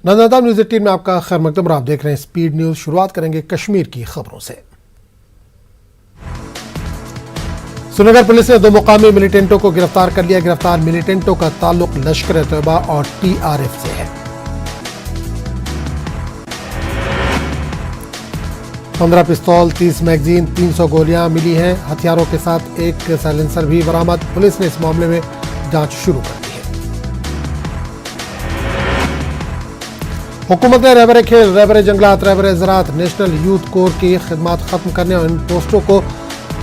नंदाताम news 18 में आपका खैर मकदम। आप देख रहे हैं स्पीड न्यूज। शुरुआत करेंगे कश्मीर की खबरों से। श्रीनगर पुलिस ने 2 मुकामी मिलिटेंटों को गिरफ्तार कर लिया। गिरफ्तार मिलिटेंटों का ताल्लुक लश्कर-ए-तैयबा और TRF से है। 15 पिस्तौल, 30 मैगजीन, 300 गोलियां मिली हैं। हथियारों के साथ एक साइलेंसर भी बरामद। पुलिस ने इस मामले में जांच शुरू कर दी है। हुकूमत ने रहबर खेल, रहबर जंगलात, रहबर ज़राअत, नेशनल यूथ कोर की खिदमत खत्म करने और इन पोस्टों को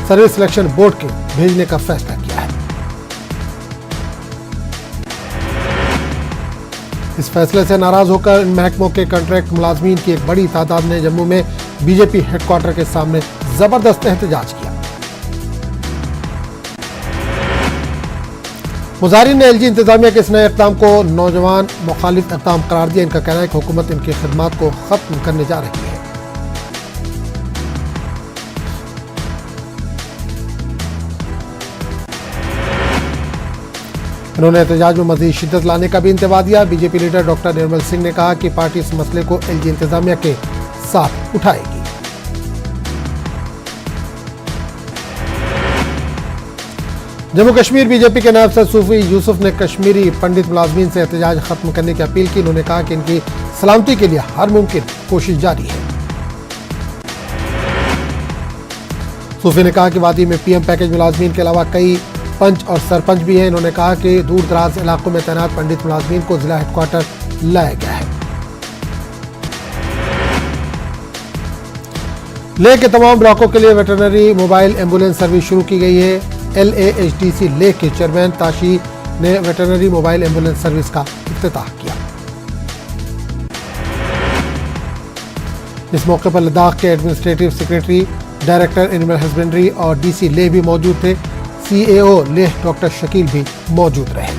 सर्विस सिलेक्शन बोर्ड के भेजने का फैसला किया है। इस फैसले से नाराज होकर इन महकमों के कॉन्ट्रैक्ट मुलाजमीन की एक बड़ी तादाद ने जम्मू में बीजेपी हेडक्वार्टर के सामने जबरदस्त एहतजाज किया। मुजाहिरीन ने LG इंतजामिया के इस नए इक़दाम को नौजवान मुखालिफ इक़दाम करार दिया। इनका कहना है कि हुकूमत इनकी खिदमत को खत्म करने जा रही है। उन्होंने एहतजाज में मजीद शिद्दत लाने का भी इंतबाह दिया। BJP leader doctor Nirmal Singh ने कहा कि पार्टी इस मसले को LG इंतजामिया के साथ उठाएगी। जम्मू कश्मीर बीजेपी के नायब सदर सूफी यूसुफ ने कश्मीरी पंडित मुलाजमीन से एहतजाज खत्म करने की अपील की। उन्होंने कहा कि इनकी सलामती के लिए हर मुमकिन कोशिश जारी है। सूफी ने कहा कि वादी में PM पैकेज मुलाजमीन के अलावा कई पंच और सरपंच भी हैं। इन्होंने कहा कि दूर दराज इलाकों में तैनात पंडित मुलाजमीन को जिला हेडक्वार्टर लाया गया है। लेह के तमाम ब्लॉकों के लिए वेटरनरी मोबाइल एम्बुलेंस सर्विस शुरू की गई है। LAHDC लेह के चेयरमैन ताशी ने वेटरनरी मोबाइल एम्बुलेंस सर्विस का इफ्तिताह किया। इस मौके पर लद्दाख के administrative secretary, director animal husbandry और DC लेह भी मौजूद थे। CAO लेह डॉक्टर शकील भी मौजूद रहे।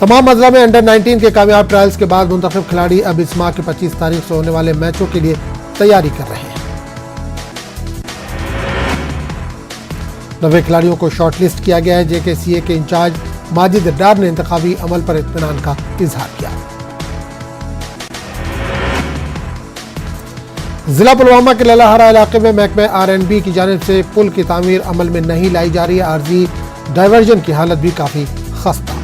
तमाम अजला में अंडर 19 के कामयाब ट्रायल्स के बाद मुंतखब खिलाड़ी अब इस माह की 25 तारीख से होने वाले मैचों के लिए तैयारी कर रहे हैं। 90 खिलाड़ियों को शॉर्टलिस्ट किया गया है। JKCA के इंचार्ज माजिद डार ने इंतखाबी अमल पर इत्मीनान का इजहार किया। जिला पुलवामा के ललाहरा इलाके में महकमे R&B की जानिब से पुल की तामीर अमल में नहीं लाई जा रही है। आर्जी डायवर्जन की हालत भी काफी खस्ता।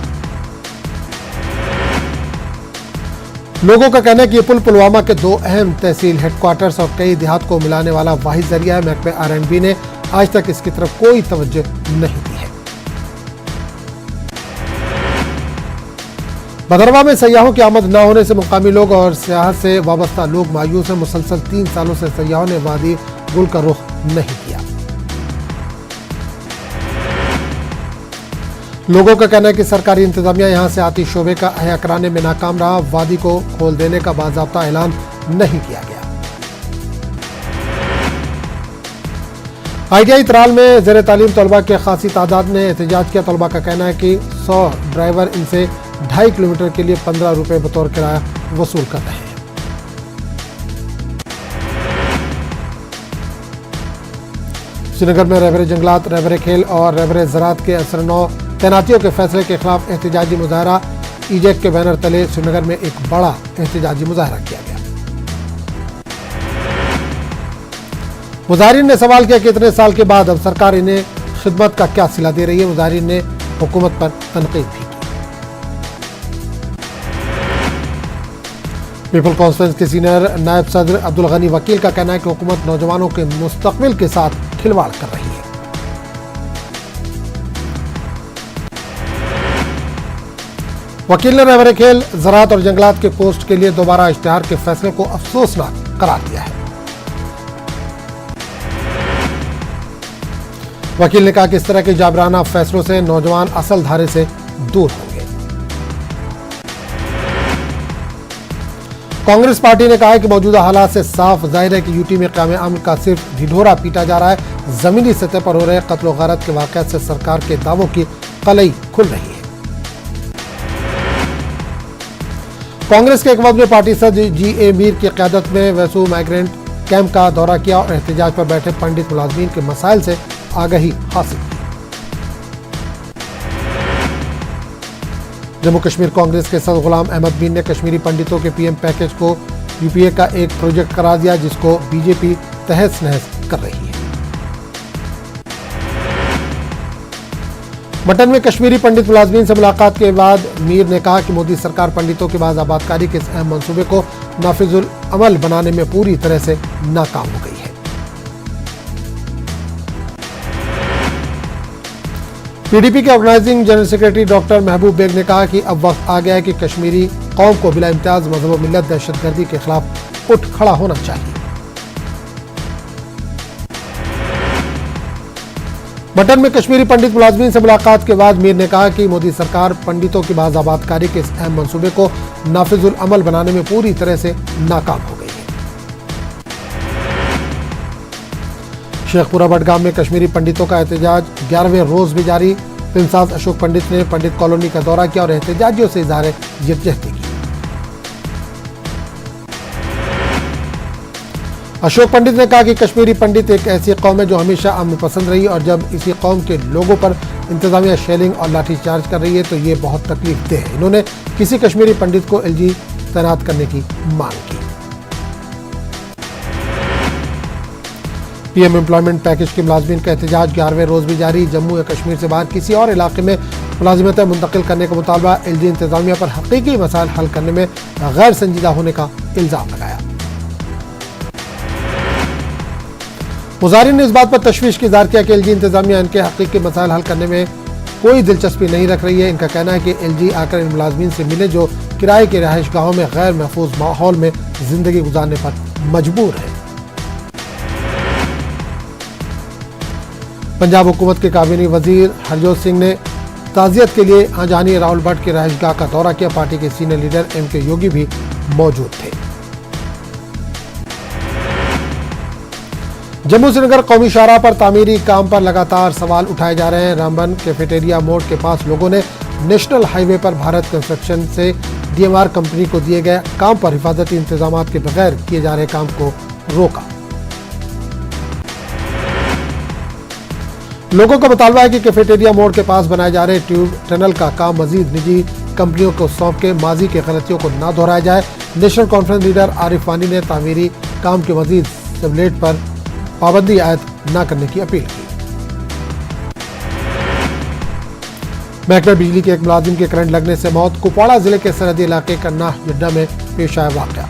लोगों का कहना है कि यह पुल पुलवामा के 2 अहम तहसील हेडक्वार्टर्स और कई देहात को मिलाने वाला वाहिद जरिया है। महकमे R&B ने आज तक इसकी तरफ कोई तवज्जो नहीं दी है। भदरवा में सयाहों की आमद न होने से मुकामी लोग और सियाहत से वाबस्ता लोग मायूस हैं। मुसलसल 3 सालों से सयाहों ने वादी गुल का रुख नहीं किया। लोगों का कहना है कि सरकारी इंतजामिया यहां से आती शोबे का अहया कराने में नाकाम रहा। वादी को खोल देने का बाज़ाब्ता ऐलान नहीं किया गया। ITI त्राल में ज़ेर तालीम तलबा की खासी तादाद ने एहतजाज किया। तलबा का कहना है कि 100 ड्राइवर इनसे 2.5 किलोमीटर के लिए 15 रुपए बतौर किराया वसूल कर रहे हैं। श्रीनगर में रहबर जंगलात, रहबर खेल और रहबर ज़राअत के असर 9 तैनातियों के फैसले के खिलाफ एहतजाजी मुजाहरा। EJAC के बैनर तले श्रीनगर में एक बड़ा एहतजाजी मुजाहरा किया गया। मुजाहिरीन ने सवाल किया कि इतने साल के बाद अब सरकार इन्हें खिदमत का क्या सिला दे रही है। मुजाहिरीन ने हुकूमत पर तनकीद भी की। पीपल कॉन्फ्रेंस के सीनियर नायब सदर अब्दुल गनी वकील का कहना है कि हुकूमत नौजवानों के मुस्तकबिल के साथ खिलवाड़ कर रही है। वकील ने रहबर खेल, ज़राअत और जंगलात के पोस्ट के लिए दोबारा इश्तिहार के फैसले को अफसोसनाक करार दिया है। वकील ने कहा कि इस तरह के जाबराना फैसलों से नौजवान असल धारे से दूर होंगे। कांग्रेस पार्टी ने कहा है कि मौजूदा हालात से साफ जाहिर है कि यूटी में क़याम अमन का सिर्फ ढिढोरा पीटा जा रहा है। जमीनी सतह पर हो रहे कत्ल व गारत के वाक़यात से सरकार के दावों की कलई खुल रही है। कांग्रेस के एक वक्त में पार्टी सदर GA मीर की क़यादत में वैसू माइग्रेंट कैंप का दौरा किया और एहतजाज पर बैठे पंडित मुलाजमीन के मसाइल से आगाही हासिल की। जम्मू कश्मीर कांग्रेस के सदर गुलाम अहमद मीर ने कश्मीरी पंडितों के पीएम पैकेज को यूपीए का एक प्रोजेक्ट करार दिया, जिसको बीजेपी तहस नहस कर रही है। बटन में कश्मीरी पंडित मुलाजमीन से मुलाकात के बाद मीर ने कहा कि मोदी सरकार पंडितों के बाद आबादकारी के इस अहम मंसूबे को नाफिजुल अमल बनाने में पूरी तरह से नाकाम हो गई है। पीडीपी के ऑर्गेनाइजिंग जनरल सेक्रेटरी डॉक्टर महबूब बेग ने कहा कि अब वक्त आ गया है कि कश्मीरी कौम को बिला इम्तियाज मजहब व मिल्लत दहशतगर्दी के खिलाफ उठ खड़ा होना चाहिए। बटन में कश्मीरी पंडित मुलाजमीन से मुलाकात के बाद मीर ने कहा कि मोदी सरकार पंडितों की बाज़ आबादकारी के इस अहम मंसूबे को नाफिजुल अमल बनाने में पूरी तरह से नाकाम हो गई है। शेखपुरा बडगाम में कश्मीरी पंडितों का एहतजाज 11वें रोज भी जारी। फिल्मसाज अशोक पंडित ने पंडित कॉलोनी का दौरा किया और एहतजाजियों से इजहार यकजहती की। अशोक पंडित ने कहा कि कश्मीरी पंडित एक ऐसी कौम है जो हमेशा अमन पसंद रही और जब इसी कौम के लोगों पर इंतजामिया शेलिंग और लाठीचार्ज कर रही है तो ये बहुत तकलीफ देह है। इन्होंने किसी कश्मीरी पंडित को एलजी तैनात करने की मांग की। पीएम एम्प्लॉयमेंट पैकेज के मुलाजमीन का एहतजाज 11वें रोज भी जारी। जम्मू या कश्मीर से बाहर किसी और इलाके में मुलाजिमतें मुंतकिल करने का मुतालबा। एलजी इंतजामिया पर हकीकी मसाइल हल करने में गैर संजीदा होने का इल्जाम लगाया। मुजाहिरीन ने इस बात पर तशवीश की इज़हार किया कि एलजी इंतजामिया इनके हकीकी मसाइल हल करने में कोई दिलचस्पी नहीं रख रही है। इनका कहना है कि एलजी आकर इन मुलाजमीन से मिले जो किराए के रहायश गाहों में गैर महफूज माहौल में जिंदगी गुजारने पर मजबूर है। पंजाब हुकूमत के काबीना वजीर हरजोत सिंह ने ताज़ियत के लिए आजानी राहुल भट्ट के रहायशगाह का दौरा किया। पार्टी के सीनियर लीडर एमके योगी भी मौजूद थे। जम्मू श्रीनगर कौमी शाहराह पर तामीरी काम पर लगातार सवाल उठाए जा रहे हैं। रामबन कैफेटेरिया मोड़ के पास लोगों ने नेशनल हाईवे पर भारत कंस्ट्रक्शन से डीएमआर कंपनी को दिए गए काम पर हिफाजती इंतजाम के बगैर किए जा रहे काम को रोका। लोगों का मुतालबा है कि कैफेटेरिया मोड़ के पास बनाए जा रहे ट्यूब टनल का काम मजीद निजी कंपनियों को सौंप के माजी के गलतियों को न दोहराया जाए। नेशनल कॉन्फ्रेंस लीडर आरिफ वानी ने तामीरी काम के मजीद सबलेट पर पाबंदी आयद न करने की अपील की। महकमा बिजली के एक मुलाजिम के करंट लगने से मौत। कुपवाड़ा जिले के सरहदी इलाके कन्नाह जड्डा में पेश आया वाकया।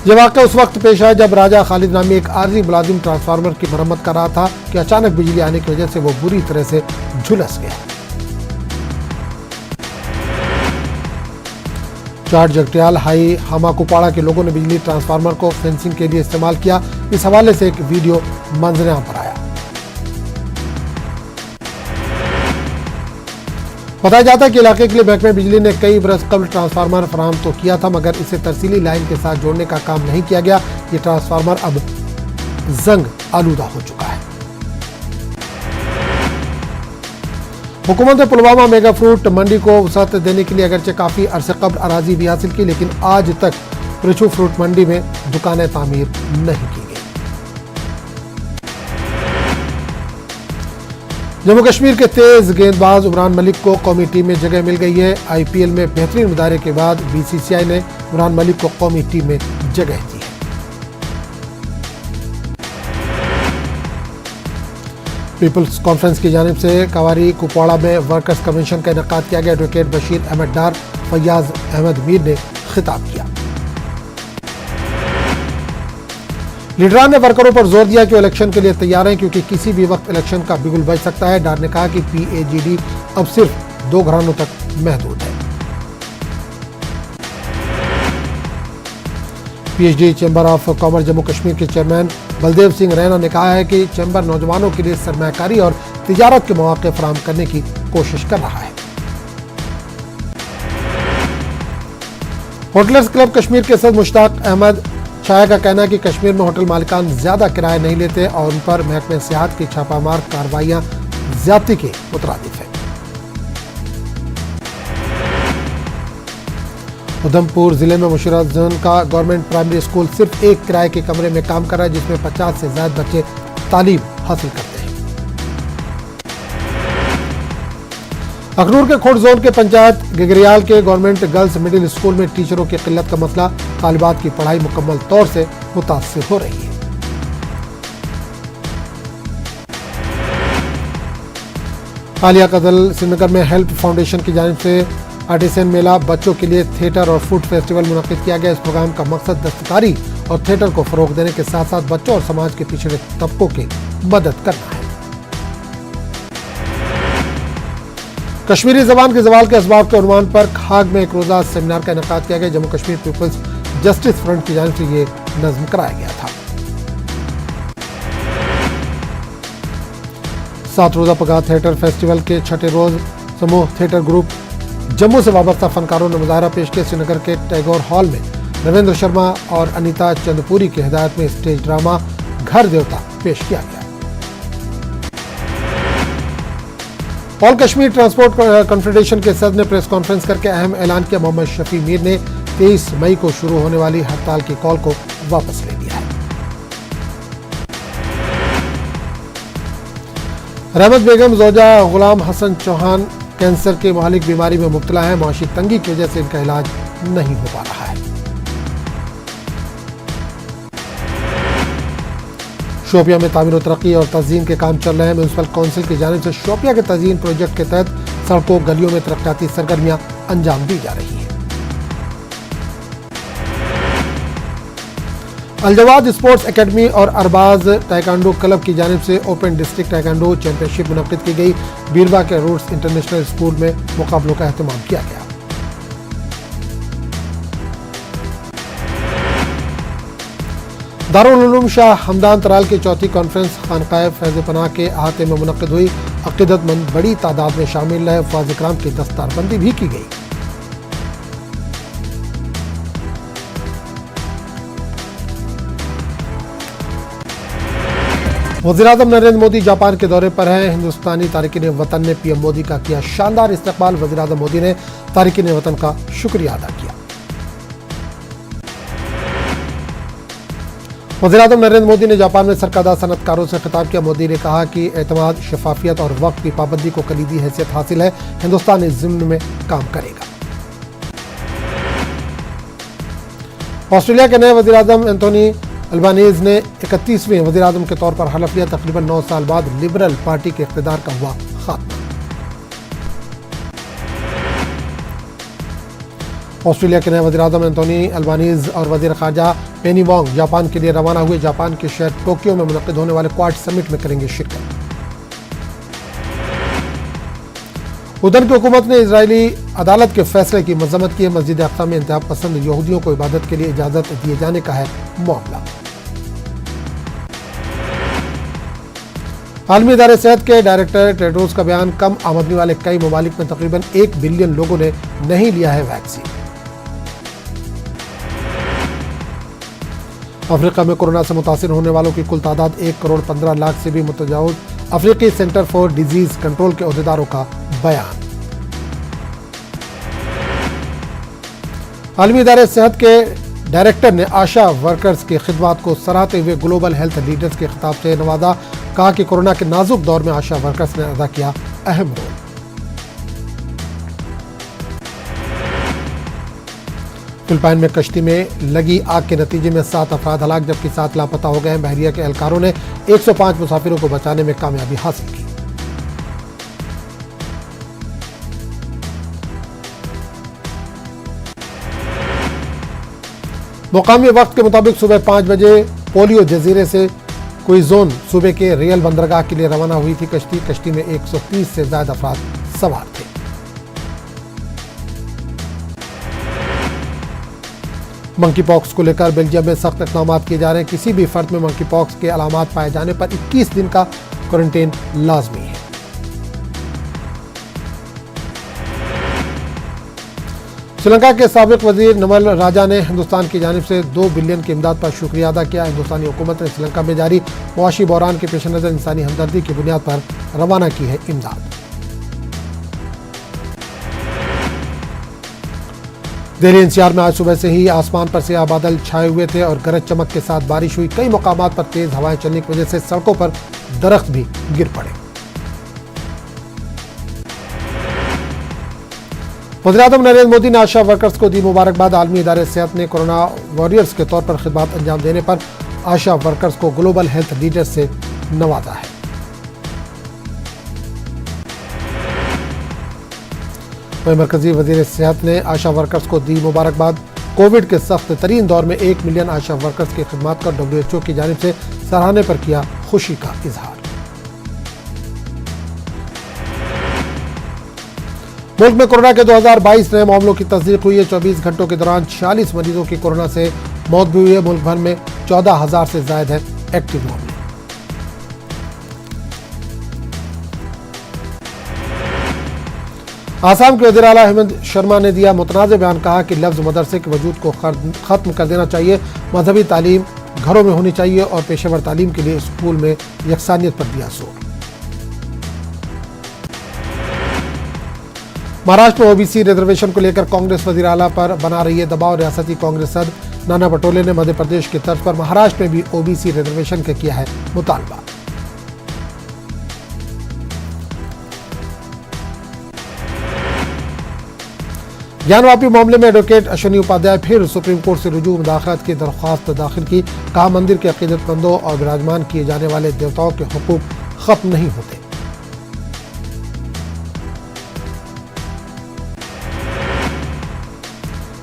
यह वाकया उस वक्त पेश आया जब राजा खालिद नामी एक आर्जी मुलाजिम ट्रांसफार्मर की मरम्मत कर रहा था कि अचानक बिजली आने की वजह से वो बुरी तरह से झुलस गया। चार जगटियाल हाई हमा कुपाड़ा के लोगों ने बिजली ट्रांसफार्मर को फेंसिंग के लिए इस्तेमाल किया। इस हवाले से एक वीडियो मंजरेआम पर आया। बताया जाता है कि इलाके के लिए महकमे बिजली ने कई बरस कबल ट्रांसफार्मर फराहम तो किया था, मगर इसे तरसीली लाइन के साथ जोड़ने का काम नहीं किया गया। ये ट्रांसफार्मर अब जंग आलूदा हो चुका है। हुकूमत ने पुलवामा मेगा फ्रूट मंडी को वसात देने के लिए अगरचे काफी अरसे कबल अराजी भी हासिल की, लेकिन आज तक प्रिचू फ्रूट मंडी में दुकानें तामीर नहीं की गई। जम्मू कश्मीर के तेज गेंदबाज उमरान मलिक को कौमी टीम में जगह मिल गई है। आईपीएल में बेहतरीन मुजाहरे के बाद बीसीसीआई ने उमरान मलिक को कौमी टीम में जगह दी है। पीपल्स कॉन्फ्रेंस की जानिब से कवारी कुपवाड़ा में वर्कर्स कन्वेंशन का इनेकाद किया गया। एडवोकेट बशीर अहमद डार, फैयाज अहमद मीर ने खिताब किया। लीडरान ने वर्करों पर जोर दिया कि वो इलेक्शन के लिए तैयार हैं, क्योंकि किसी भी वक्त इलेक्शन का बिगुल बज सकता है। डार ने कहा कि पीएजीडी अब सिर्फ 2 घरानों तक महदूद है। PhD chamber of commerce Jammu Kashmir के चेयरमैन बलदेव सिंह रैना ने कहा है कि चैम्बर नौजवानों के लिए सरमायाकारी और तिजारत के मौके फराहम करने की कोशिश कर रहा है। होटलर्स क्लब कश्मीर के सदर मुश्ताक अहमद शाया का कहना है कि कश्मीर में होटल मालिकान ज्यादा किराया नहीं लेते और उन पर महकमे सियाहत की छापामार कार्रवाइयां ज्यादती के मुतरादिफ है। उधमपुर जिले में मुशीराजन का गवर्नमेंट प्राइमरी स्कूल सिर्फ एक किराए के कमरे में काम कर रहा है, जिसमें 50 से ज्यादा बच्चे तालीम हासिल करते हैं। अखनूर के खोड़ जोन के पंचायत गिगरियाल के गवर्नमेंट गर्ल्स मिडिल स्कूल में टीचरों की किल्लत का मसला, तालिबात की पढ़ाई मुकम्मल तौर से मुतासिर हो रही है। आलिया कदल श्रीनगर में हेल्प फाउंडेशन की जानिब से आर्टिसन मेला, बच्चों के लिए थिएटर और फूड फेस्टिवल मुनक्किद किया गया। इस प्रोग्राम का मकसद दस्तकारी और थिएटर को फरोग देने के साथ साथ बच्चों और समाज के पिछड़े तबकों की मदद करना है। कश्मीरी जबान के जवाल के असबाब के उन्वान पर खाग में एक रोजा सेमिनार का इनेकाद किया गया। Jammu Kashmir People's Justice Front की जानिब से ये नज्म कराया गया था। 7 रोजा पगार थिएटर फेस्टिवल के छठे रोज समूह थिएटर ग्रुप जम्मू से वाबस्ता फनकारों ने मुजाहरा पेश किया। श्रीनगर के टैगोर हॉल में रविंद्र शर्मा और अनीता चंदपुरी की हिदायत में स्टेज ड्रामा घर देवता पेश किया गया। ऑल कश्मीर ट्रांसपोर्ट कॉन्फेडरेशन के सदर ने प्रेस कॉन्फ्रेंस करके अहम ऐलान किया। मोहम्मद शफी मीर ने 23 मई को शुरू होने वाली हड़ताल की कॉल को वापस ले लिया है। रहमत बेगम जोजा गुलाम हसन चौहान कैंसर के मुहालिक बीमारी में मुब्तला है। माशी तंगी की वजह से इनका इलाज नहीं हो पा रहा है। शोपिया में तामीर तरक्की और तज़ीन के काम चल रहे हैं। म्यूनसिपल काउंसिल की जानिब से शोपिया के तज़ीन प्रोजेक्ट के तहत सड़कों गलियों में तरक्याती सरगर्मियां अंजाम दी जा रही हैं। अलजवाद स्पोर्ट्स एकेडमी और अरबाज टाइकांडो क्लब की जानिब से ओपन डिस्ट्रिक्ट टाइकांडो चैंपियनशिप मुनक्किद की गई। बीरबा के रूट्स इंटरनेशनल स्कूल में मुकाबलों का एहतमाम किया गया। दारुल उलूम शाह हमदान तराल की चौथी कॉन्फ्रेंस खानकाए फैज़ पनाह के अहाते में मुनक्किद हुई। अक़ीदतमंद बड़ी तादाद में शामिल रहे। फ़ाज़ इकराम की दस्तारबंदी भी की गई। वज़ीर-ए-आज़म नरेंद्र मोदी जापान के दौरे पर हैं। हिंदुस्तानी तारिकीन वतन ने पीएम मोदी का किया शानदार इस्तकबाल। वज़ीर-ए-आज़म मोदी ने तारिकीन वतन का शुक्रिया अदा किया। वज़ीर-ए-आज़म नरेंद्र मोदी ने जापान में सरकर्दा सनतकारों से खिताब किया। मोदी ने कहा कि एतमाद, शफाफियत और वक्त की पाबंदी को कलीदी हैसियत हासिल है। हिंदुस्तान इस ज़िम्न में काम करेगा। ऑस्ट्रेलिया के नए वज़ीर-ए-आज़म एंथोनी अल्बानीज़ ने 31वें वज़ीर-ए-आज़म के तौर पर हलफ लिया। तकरीबन 9 साल बाद लिबरल पार्टी के इक़्तिदार का हुआ खात्मा। ऑस्ट्रेलिया के नए वज़ीर-ए-आज़म एंथोनी अल्बानीज़ और वज़ीर ख़ारजा पेनी वोंग जापान के लिए रवाना हुए। जापान के शहर टोक्यो में मुनक़्क़िद होने वाले क्वाड समिट में करेंगे शिरकत। उधर की हुकूमत ने इजरायली अदालत के फैसले की मज़म्मत की है। मस्जिद अक़सा में इंतहा पसंद यहूदियों को इबादत के लिए इजाज़त दिए जाने का है मामला। आलमी इदारे सेहत के डायरेक्टर टेड्रोस का बयान, कम आमदनी वाले कई ममालिक में तकरीबन 1 बिलियन लोगों ने नहीं लिया है वैक्सीन। अफ्रीका में कोरोना से मुतासिर होने वालों की कुल तादाद 1 करोड़ 15 लाख से भी मुतजावज। अफ्रीकी सेंटर फॉर डिजीज कंट्रोल के अहदेदारों का बयान। आलमी इदारे सेहत के डायरेक्टर ने आशा वर्कर्स की खिदमत को सराहते हुए ग्लोबल हेल्थ लीडर्स के खिताब से नवाजा। कहा कि कोरोना के नाजुक दौर में आशा वर्कर्स ने अदा किया अहम रोल। फिलिपाइन में कश्ती में लगी आग के नतीजे में 7 अफराद हलाक जबकि 7 लापता हो गए हैं। बहरिया के एहलकारों ने 105 मुसाफिरों को बचाने में कामयाबी हासिल की। मुकामी वक्त के मुताबिक सुबह 5 बजे पोलियो जजीरे से कोई जोन सूबे के रियल बंदरगाह के लिए रवाना हुई थी। कश्ती में 130 से ज्यादा अफराद सवार थे। मंकी पॉक्स को लेकर बेल्जियम में सख्त इक़दाम किए जा रहे हैं। किसी भी फर्द में मंकी पॉक्स के अलामात पाए जाने पर 21 दिन का क्वारंटीन लाजमी है। श्रीलंका के साबिक वजीर नमल राजा ने हिंदुस्तान की जानिब से 2 बिलियन की इमदाद पर शुक्रिया अदा किया। हिंदुस्तानी हुकूमत ने श्रीलंका में जारी मुआशी बहरान के पेश नज़र इंसानी हमदर्दी की बुनियाद पर रवाना की है इमदाद। दिल्ली एनसीआर में आज सुबह से ही आसमान पर सियाह बादल छाए हुए थे और गरज चमक के साथ बारिश हुई। कई मकामात पर तेज हवाएं चलने की वजह से सड़कों पर दरख्त भी गिर पड़े। वज़ीर-ए-आज़म नरेंद्र मोदी ने आशा वर्कर्स को दी मुबारकबाद। आलमी इदारे सेहत ने कोरोना वॉरियर्स के तौर पर खिदमत अंजाम देने पर आशा वर्कर्स को ग्लोबल हेल्थ लीडर्स से नवाजा है। वहीं मरकजी वजीर सेहत ने आशा वर्कर्स को दी मुबारकबाद। कोविड के सख्त तरीन दौर में 1 मिलियन आशा वर्कर्स की खिदमत का WHO की जानिब से सराहने पर किया खुशी का इजहार। मुल्क में कोरोना के 2022 नए मामलों की तस्दीक हुई है। 24 घंटों के दौरान 46 मरीजों की कोरोना से मौत भी हुई है। मुल्क भर में 14,000 से ज्यादा है एक्टिव मामले। आसाम के वज़ीर आला हेमंत शर्मा ने दिया मुतनाज़ बयान। कहा कि लफ्ज़ मदरसे के वजूद को खत्म कर देना चाहिए। मजहबी तालीम घरों में होनी चाहिए और पेशेवर तालीम के लिए स्कूल में यकसानियत पर दिया जोर। महाराष्ट्र में ओबीसी रिजर्वेशन को लेकर कांग्रेस वज़ीर आला पर बना रही है दबाव। रियासती कांग्रेस सदर नाना पटोले ने मध्य प्रदेश की तर्ज पर महाराष्ट्र में भी ओबीसी रिजर्वेशन का किया है मुतालबा। ज्ञानवापी मामले में एडवोकेट अश्विनी उपाध्याय फिर सुप्रीम कोर्ट से रुजू मुदाखलत की दरख्वास्त दाखिल की। कहा मंदिर के अकीदतमंदों और विराजमान किए जाने वाले देवताओं के हुकूक खत्म नहीं होते।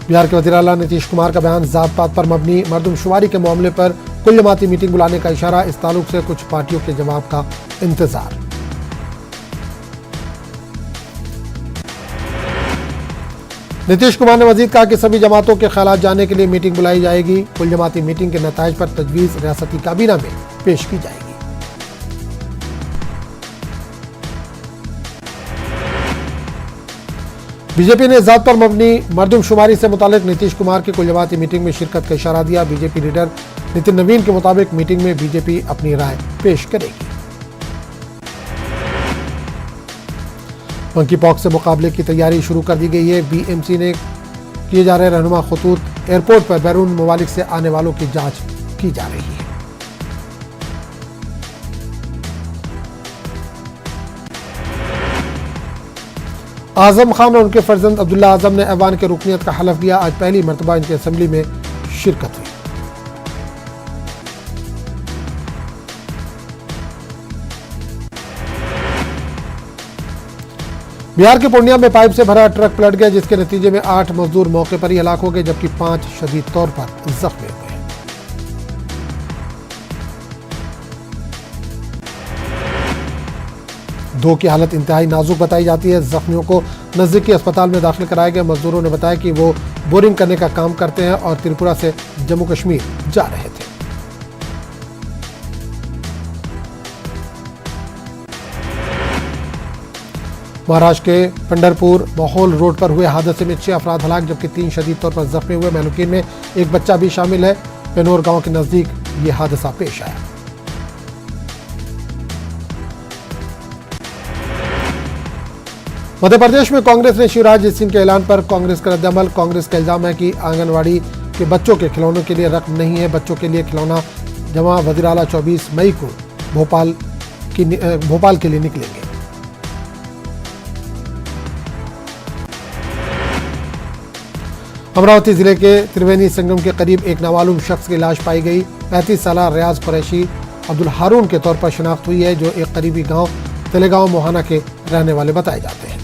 बिहार के वज़ीर आला नीतीश कुमार का बयान। जात पात पर मबनी मरदमशुमारी के मामले पर कुल जमाती मीटिंग बुलाने का इशारा। इस ताल्लुक से कुछ पार्टियों के जवाब का इंतजार। नीतीश कुमार ने मजीद कहा कि सभी जमातों के ख्यालात जानने के लिए मीटिंग बुलाई जाएगी। कुल जमाती मीटिंग के नताइज पर तजवीज़ रियासती काबीना में पेश की जाएगी। बीजेपी ने जात पर मबनी मरदमशुमारी से मुतालिक नीतीश कुमार की कुल जमाती मीटिंग में शिरकत का इशारा दिया। बीजेपी लीडर नितिन नवीन के मुताबिक मीटिंग में बीजेपी अपनी राय पेश करेगी। मंकी पॉक्स से मुकाबले की तैयारी शुरू कर दी गई है। बीएमसी ने किए जा रहे रहनुमा खतूत एयरपोर्ट पर बैरून ममालिक से आने वालों की जांच की जा रही है। आजम खान और उनके फर्जंद अब्दुल्ला आजम ने ऐवान के रुकनियत का हलफ लिया। आज पहली मरतबा इनकी असेंबली में शिरकत हुई। बिहार के पूर्णिया में पाइप से भरा ट्रक पलट गया, जिसके नतीजे में 8 मजदूर मौके पर ही हलाक हो गए, जबकि 5 शदीद तौर पर जख्मी हुए। दो की हालत इंतहाई नाजुक बताई जाती है। जख्मियों को नजदीकी अस्पताल में दाखिल कराया गया। मजदूरों ने बताया कि वो बोरिंग करने का काम करते हैं और त्रिपुरा से जम्मू कश्मीर जा रहे थे। महाराष्ट्र के पंढरपुर माहौल रोड पर हुए हादसे में 6 अफराद हलाक, जबकि 3 शदीद तौर पर जख्मी हुए। महलूकीन में एक बच्चा भी शामिल है। पेनोर गांव के नजदीक ये हादसा पेश आया। मध्य प्रदेश में कांग्रेस ने शिवराज सिंह के ऐलान पर कांग्रेस का रद्दअमल। कांग्रेस का इल्जाम है कि आंगनवाड़ी के बच्चों के खिलौनों के लिए रकम नहीं है। बच्चों के लिए खिलौना जमा वज़ीर आला 24 मई को भोपाल के लिए निकलेंगे। अमरावती जिले के त्रिवेणी संगम के करीब एक नामालूम शख्स की लाश पाई गई। 35 साल रियाज कुरैशी अब्दुल हारून के तौर पर शनाख्त हुई है, जो एक करीबी गांव तलेगांव मोहाना के रहने वाले बताए जाते हैं।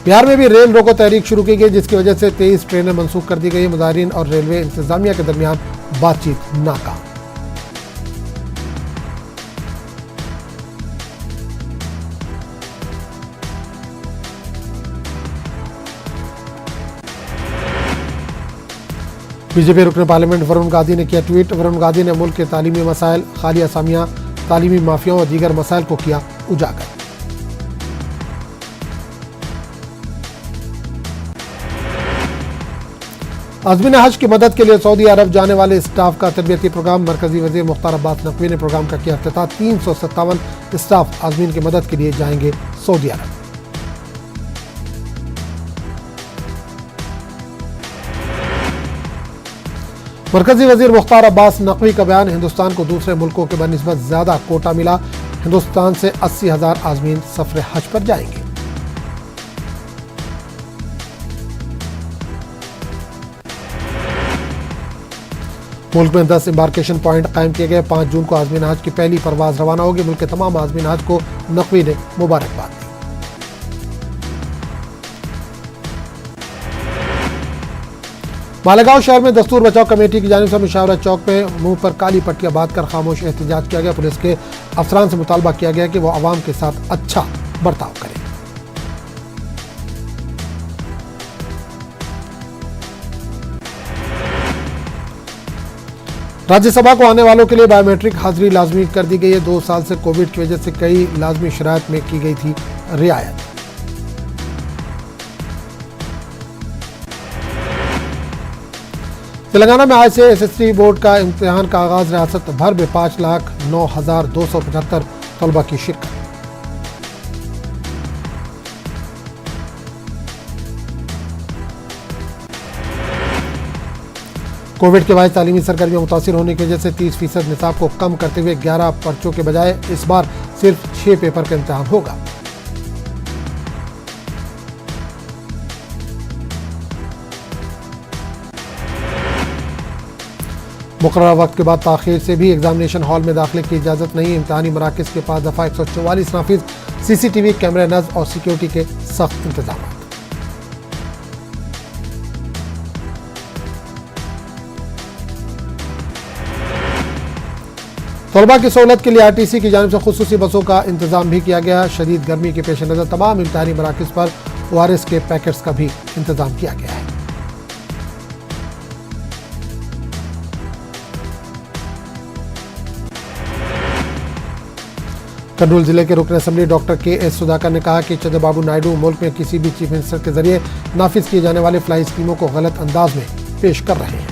बिहार में भी रेल रोको तहरीक शुरू की गई, जिसकी वजह से 23 ट्रेनें मंसूख कर दी गई। मुजाहिरीन और रेलवे इंतजामिया के दरमियान बातचीत नाकाम। बीजेपी रुकन पार्लियामेंट वरुण गांधी ने किया ट्वीट। वरुण गांधी ने मुल्क के तालीमी मसाइल, खाली असामियां, तालीमी माफियाओं और दीगर मसाइल को किया उजागर। आज़मीन हज की मदद के लिए सऊदी अरब जाने वाले स्टाफ का तरबियती प्रोग्राम। मरकजी वज़ीर मुख्तार अब्बास नकवी ने प्रोग्राम का किया इफ्तिताह। 357 स्टाफ आज़मीन की मदद के लिए जाएंगे सऊदी अरब। मरकजी वजीर मुख्तार अब्बास नकवी का बयान, हिंदुस्तान को दूसरे मुल्कों के बनिस्बत ज्यादा कोटा मिला, हिंदुस्तान से 80,000 आजमीन सफर हज पर जाएंगे। मुल्क में 10 एम्बार्केशन पॉइंट कायम किए गए। 5 जून को आजमीन हज की पहली परवाज रवाना होगी। मुल्क के तमाम आजमीन हज को नकवी ने मुबारकबाद दी। मालेगांव शहर में दस्तूर बचाओ कमेटी की जानिब से मुशावरत चौक में मुंह पर काली पट्टियां बांधकर खामोश एहतजाज किया गया। पुलिस के अफसरान से मुतालबा किया गया कि वो आवाम के साथ अच्छा बर्ताव करें। राज्यसभा को आने वालों के लिए बायोमेट्रिक हाजिरी लाजमी कर दी गई है। 2 साल से कोविड की वजह से कई लाजमी शराइत में की गई थी रियायत। तेलंगाना में आज से एसएससी बोर्ड का इम्तिहान का आगाज। रियासत भर में 5,09,275 तलबा की शिरकत। कोविड के बाद तालीमी सरगर्मियां मुतासिर होने की वजह से 30% निसाब को कम करते हुए 11 पर्चों के बजाय इस बार सिर्फ 6 पेपर का इम्तिहान होगा। मुकर्रर वक्त के बाद ताखीर से भी एग्जामिनेशन हॉल में दाखिले की इजाजत नहीं। इम्तिहानी मराकज के पास दफा 144 नाफिज, सीसीटीवी कैमरे नस्ब और सिक्योरिटी के सख्त इंतजाम। तलबा की सहूलत के लिए आरटीसी की जानिब से खुसूसी बसों का इंतजाम भी किया गया। शदीद गर्मी के पेश नजर तमाम इम्तिहानी मराकज पर ओआरएस के पैकेट्स का भी इंतजाम किया गया है। कर्नूल जिले के रुकन असेंबली डॉक्टर के.एस. सुधाकर ने कहा कि चंद्रबाबू नायडू मुल्क में किसी भी चीफ मिनिस्टर के जरिए नाफिज किए जाने वाले फ्लाई स्कीमों को गलत अंदाज में पेश कर रहे हैं।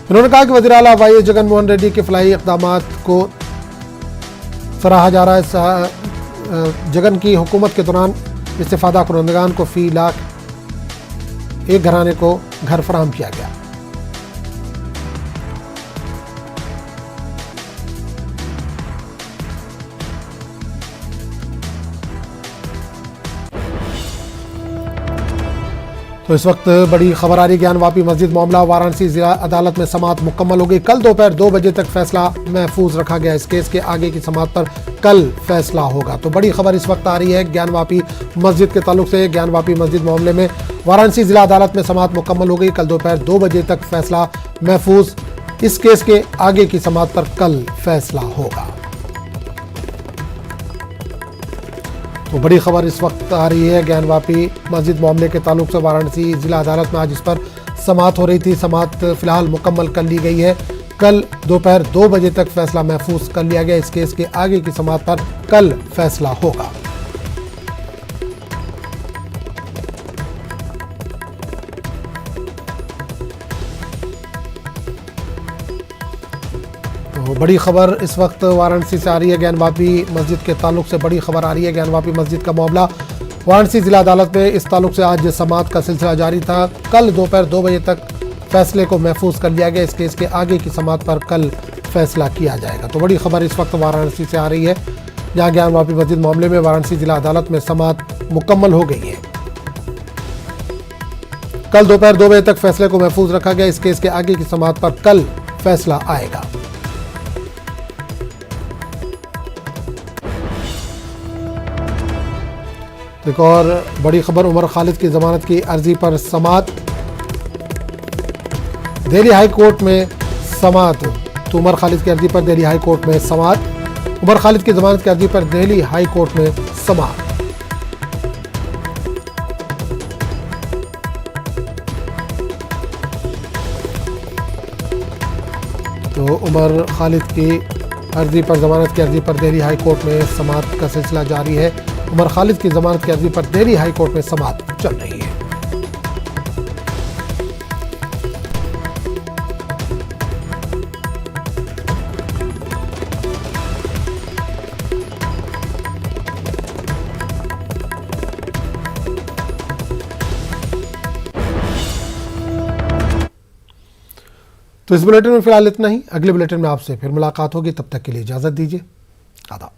उन्होंने कहा कि वज़ीर आला वाई जगन मोहन रेड्डी के फलाही इक़दामात को सराहा जा रहा है। जगन की हुकूमत के दौरान इस्तिफादा कुनंदगान को फी लाख एक घराने को घर फराहम किया गया। तो इस वक्त बड़ी खबर आ रही है ज्ञानवापी मस्जिद मामला। वाराणसी जिला अदालत में समाअत मुकम्मल हो गई। कल दोपहर 2 बजे तक फैसला महफूज रखा गया। इस केस के आगे की समाअत पर कल फैसला होगा। तो बड़ी खबर इस वक्त आ रही है ज्ञानवापी मस्जिद के ताल्लुक से। ज्ञानवापी मस्जिद मामले में वाराणसी जिला अदालत में समाअत मुकम्मल हो गई। कल दोपहर 2 बजे तक फैसला महफूज। इस केस के आगे की समाअत पर कल फैसला होगा। तो बड़ी खबर इस वक्त आ रही है ज्ञानवापी मस्जिद मामले के ताल्लुक से। वाराणसी जिला अदालत में आज इस पर समाअत हो रही थी। समाअत फिलहाल मुकम्मल कर ली गई है। कल दोपहर 2 बजे तक फैसला महफूज कर लिया गया। इस केस के आगे की समाअत पर कल फैसला होगा। तो बड़ी खबर इस वक्त वाराणसी से आ रही है ज्ञानवापी मस्जिद के ताल्लुक से। बड़ी खबर आ रही है ज्ञानवापी मस्जिद का मामला। वाराणसी जिला अदालत में इस ताल्लुक से आज समाअत का सिलसिला जारी था। कल दोपहर 2 बजे तक फैसले को महफूज कर लिया गया। इस केस के आगे की समाअत पर कल फैसला किया जाएगा। तो बड़ी खबर इस वक्त वाराणसी से आ रही है जहाँ ज्ञानवापी मस्जिद मामले में वाराणसी जिला अदालत में समाअत मुकम्मल हो गई है। कल दोपहर 2 बजे तक फैसले को महफूज रखा गया। इस केस के आगे की समाअत पर कल फैसला आएगा। एक और बड़ी खबर, उमर खालिद की जमानत की अर्जी पर समाअत। दिल्ली हाई कोर्ट में समाअत। तो उमर खालिद की अर्जी पर दिल्ली हाई कोर्ट में समाअत। उमर खालिद की जमानत की अर्जी पर दिल्ली हाई कोर्ट में समाअत। तो उमर खालिद की अर्जी पर जमानत की अर्जी पर दिल्ली हाई कोर्ट में समाअत का सिलसिला जारी है। उमर खालिद की जमानत की अर्जी पर दिल्ली हाई कोर्ट में समाअत चल रही है। तो इस बुलेटिन में फिलहाल इतना ही। अगले बुलेटिन में आपसे फिर मुलाकात होगी, तब तक के लिए इजाजत दीजिए। आदाब।